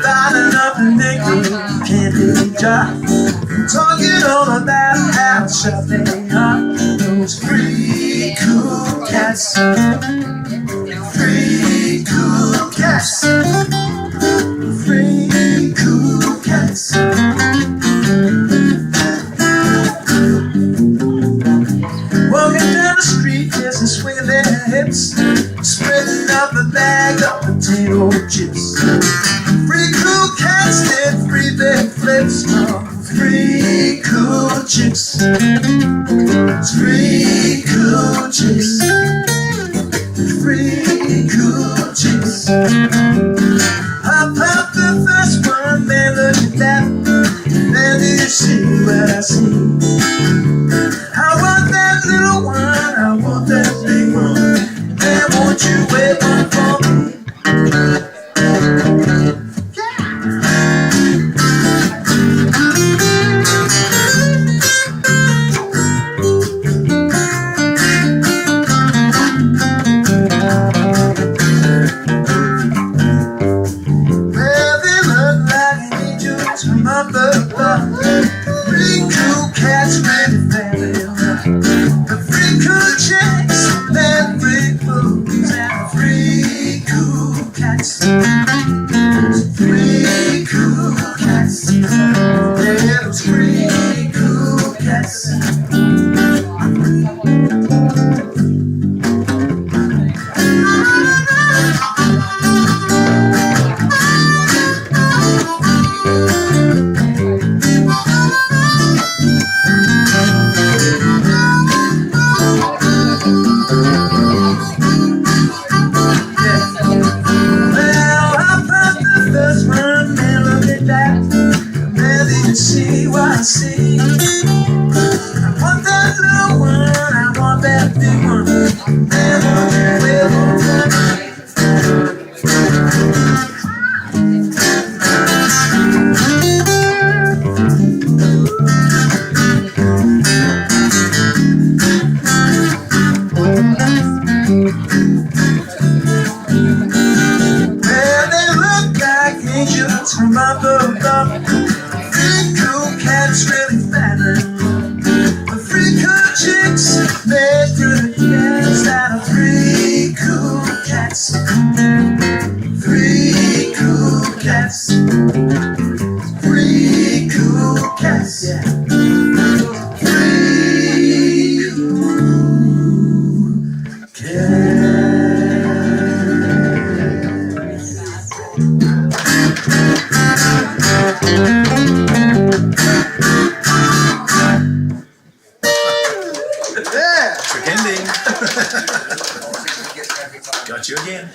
Lining up a nickel, candy jar, talking all about how sharp they are. Those free cool cats, free cool cats, free cool cats. Walking down the street, yes, and swinging their hips, spreading up a bag of potato chips. Free cool cats did free big flips. Free cool chicks, free cool chicks, free cool chicks. I popped the first one, man, look at that. Man, did you see what I see? I want that little one, I want that big one. Man, won't you wait one for me? Free cool cats, really family. The free cool chicks, they're free fools, and free cool cats. Free cool cats, they're those free cool cats. See what I see. I want that little one, I want that big one. Man, won't you wait one for me? Well, they look like angels from up above. Free cool cats really fatter. The free cool chicks made through the years that are free cool cats. Free cool cats. Free cool cats, yeah. Free cool cats. Yeah, trick ending. Got you again.